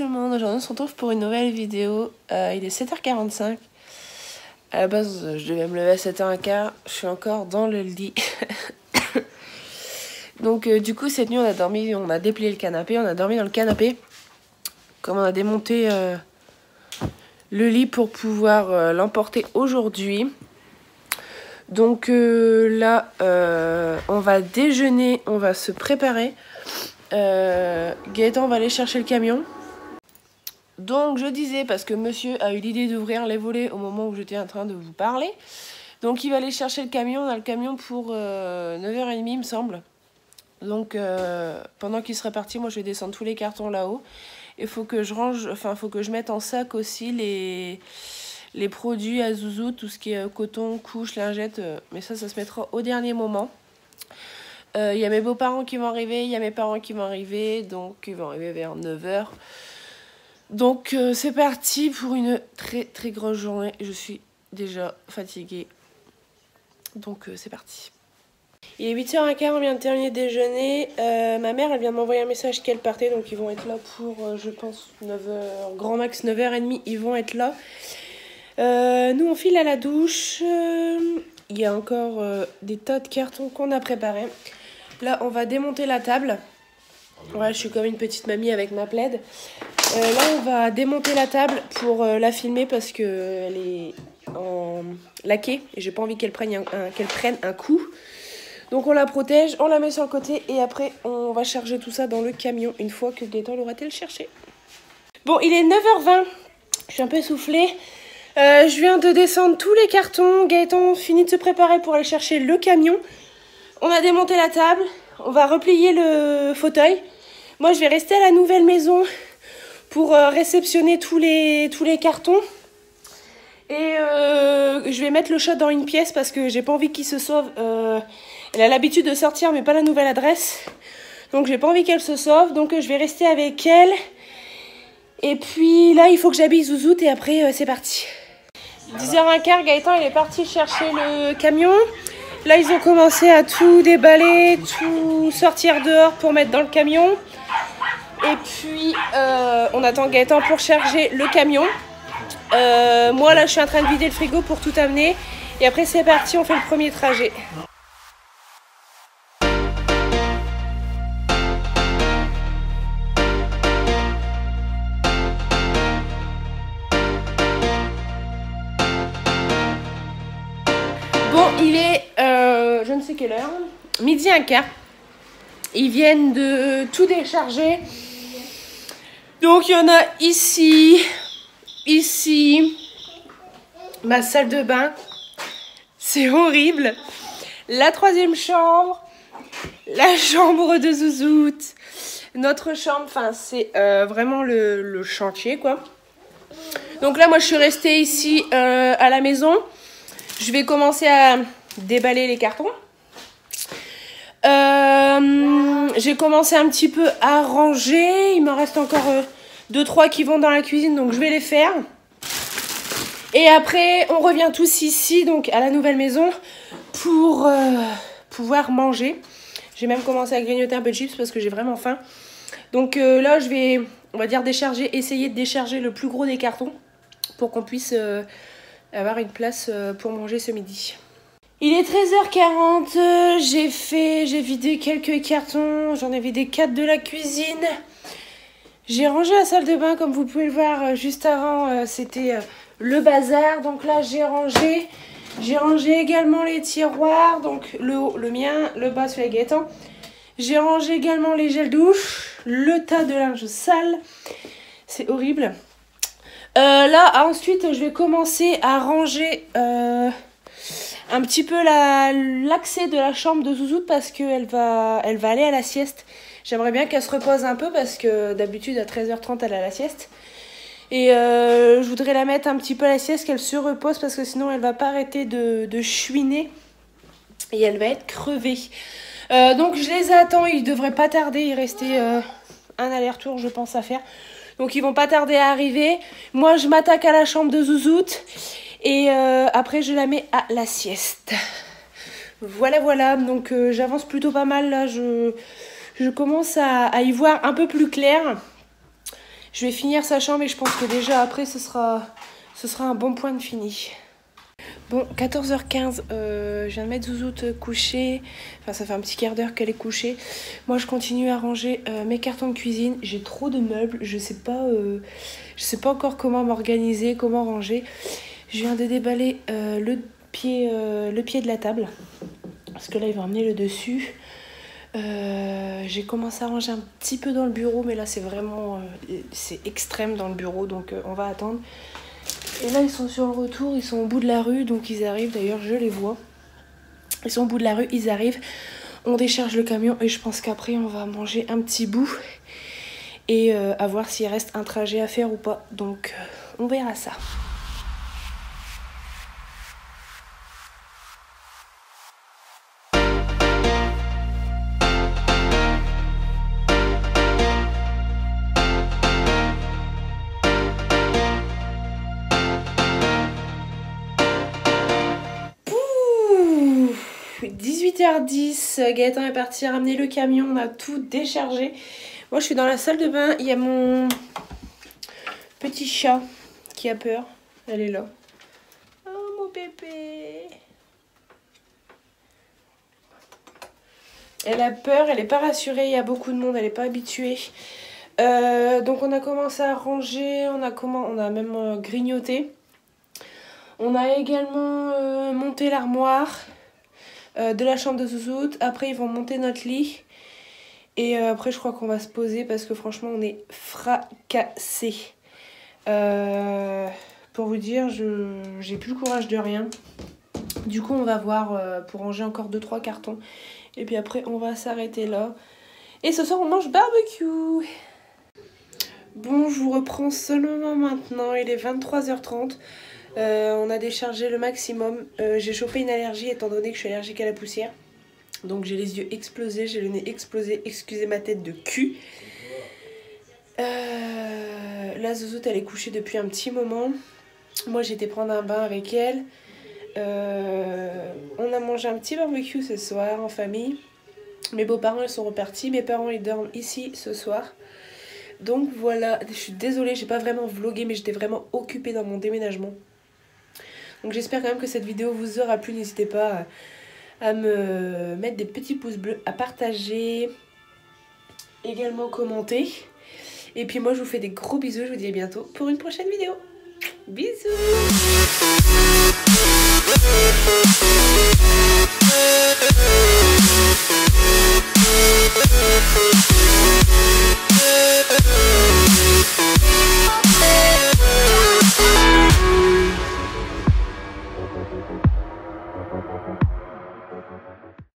tout le monde, aujourd'hui on se retrouve pour une nouvelle vidéo. Il est 7h45. À la base je devais me lever à 7h15, je suis encore dans le lit. Donc du coup cette nuit on a dormi, on a déplié le canapé, on a dormi dans le canapé. Comme on a démonté le lit pour pouvoir l'emporter aujourd'hui. Donc là on va déjeuner, on va se préparer. Gaëtan va aller chercher le camion. Donc je disais, parce que monsieur a eu l'idée d'ouvrir les volets au moment où j'étais en train de vous parler. Donc il va aller chercher le camion, on a le camion pour 9h30 il me semble. Donc pendant qu'il sera parti, moi je vais descendre tous les cartons là-haut. Il faut que je range, enfin il faut que je mette en sac aussi les produits à Zouzou, tout ce qui est coton, couches, lingettes. Mais ça se mettra au dernier moment. Il y a mes beaux-parents qui vont arriver, il y a mes parents qui vont arriver, donc ils vont arriver vers 9h. Donc c'est parti pour une très très grosse journée. Je suis déjà fatiguée. Donc c'est parti. Il est 8h15, on vient de terminer de déjeuner. Ma mère elle vient de m'envoyer un message qu'elle partait, donc ils vont être là pour je pense 9h, grand max 9h30, ils vont être là. Nous on file à la douche. Il y a encore des tas de cartons qu'on a préparés. Là, on va démonter la table. Ouais, je suis comme une petite mamie avec ma plaid. Là, on va démonter la table pour la filmer parce qu'elle est en laqué. Et j'ai pas envie qu'elle prenne un coup. Donc, on la protège, on la met sur le côté. Et après, on va charger tout ça dans le camion une fois que Gaëtan aura été le chercher. Bon, il est 9h20. Je suis un peu essoufflée. Je viens de descendre tous les cartons. Gaëtan finit de se préparer pour aller chercher le camion. On a démonté la table, on va replier le fauteuil. Moi, je vais rester à la nouvelle maison pour réceptionner tous les cartons. Et je vais mettre le chat dans une pièce parce que j'ai pas envie qu'il se sauve. Elle a l'habitude de sortir, mais pas la nouvelle adresse. Donc, j'ai pas envie qu'elle se sauve. Donc, je vais rester avec elle. Et puis là, il faut que j'habille Zouzoute et après, c'est parti. 10h15, Gaëtan, il est parti chercher le camion. Là, ils ont commencé à tout déballer, tout sortir dehors pour mettre dans le camion. Et puis, on attend Gaëtan pour charger le camion. Moi, là, je suis en train de vider le frigo pour tout amener. Et après, c'est parti, on fait le premier trajet. Bon, il est, je ne sais quelle heure, 12h15. Ils viennent de tout décharger. Donc, il y en a ici, ma salle de bain. C'est horrible. La troisième chambre, la chambre de Zouzoute, notre chambre, enfin, c'est vraiment le chantier, quoi. Donc là, moi, je suis restée ici à la maison. Je vais commencer à déballer les cartons. J'ai commencé un petit peu à ranger. Il me reste encore 2-3 qui vont dans la cuisine, donc je vais les faire. Et après, on revient tous ici, donc à la nouvelle maison, pour pouvoir manger. J'ai même commencé à grignoter un peu de chips parce que j'ai vraiment faim. Donc là, je vais, on va dire, essayer de décharger le plus gros des cartons pour qu'on puisse avoir une place pour manger ce midi. Il est 13h40, j'ai vidé quelques cartons, j'en ai vidé 4 de la cuisine. J'ai rangé la salle de bain, comme vous pouvez le voir juste avant, c'était le bazar. Donc là, j'ai rangé également les tiroirs, donc le haut, le mien, le bas, celui de Gaëtan. J'ai rangé également les gels douche, le tas de linge sale, c'est horrible. Là, ensuite, je vais commencer à ranger un petit peu l'accès de la chambre de Zouzoute parce qu'elle va aller à la sieste. J'aimerais bien qu'elle se repose un peu parce que d'habitude à 13h30 elle a la sieste. Et je voudrais la mettre un petit peu à la sieste, qu'elle se repose parce que sinon elle va pas arrêter de chouiner et elle va être crevée. Donc je les attends, il devrait pas tarder, il restait un aller-retour je pense à faire. Donc ils vont pas tarder à arriver. Moi je m'attaque à la chambre de Zouzoute. Et après je la mets à la sieste. Voilà. Donc j'avance plutôt pas mal là. Je commence à y voir un peu plus clair. Je vais finir sa chambre et je pense que déjà après ce sera un bon point de fini. Bon, 14h15, je viens de mettre Zouzoute couchée. Enfin, ça fait un petit quart d'heure qu'elle est couchée. Moi, je continue à ranger mes cartons de cuisine. J'ai trop de meubles. Je sais pas encore comment m'organiser, comment ranger. Je viens de déballer le pied de la table. Parce que là, il va emmener le dessus. J'ai commencé à ranger un petit peu dans le bureau. Mais là, c'est vraiment... c'est extrême dans le bureau. Donc, on va attendre. Et là, ils sont sur le retour, ils sont au bout de la rue, donc ils arrivent, d'ailleurs je les vois. Ils sont au bout de la rue, ils arrivent, on décharge le camion et je pense qu'après on va manger un petit bout. Et à voir s'il reste un trajet à faire ou pas, donc on verra ça. Pouh, 18h10, Gaëtan est parti ramener le camion, on a tout déchargé. Moi je suis dans la salle de bain, il y a mon petit chat qui a peur, elle est là. Oh mon bébé. Elle a peur, elle n'est pas rassurée, il y a beaucoup de monde, elle n'est pas habituée. Donc on a commencé à ranger, on a même grignoté. On a également monté l'armoire de la chambre de Zouzoute. Après ils vont monter notre lit. Et après je crois qu'on va se poser parce que franchement on est fracassés. Pour vous dire, j'ai plus le courage de rien. Du coup on va voir pour ranger encore 2-3 cartons. Et puis après on va s'arrêter là. Et ce soir on mange barbecue. Bon, je vous reprends seulement maintenant, il est 23h30. On a déchargé le maximum. J'ai chopé une allergie étant donné que je suis allergique à la poussière. Donc j'ai les yeux explosés, j'ai le nez explosé, excusez ma tête de cul. La Zouzoute elle est couchée depuis un petit moment. Moi j'ai été prendre un bain avec elle. On a mangé un petit barbecue ce soir en famille. Mes beaux-parents ils sont repartis, mes parents ils dorment ici ce soir. Donc voilà, je suis désolée, j'ai pas vraiment vlogué mais j'étais vraiment occupée dans mon déménagement. Donc j'espère quand même que cette vidéo vous aura plu, n'hésitez pas à me mettre des petits pouces bleus, à partager, également commenter. Et puis moi je vous fais des gros bisous, je vous dis à bientôt pour une prochaine vidéo. Bisous.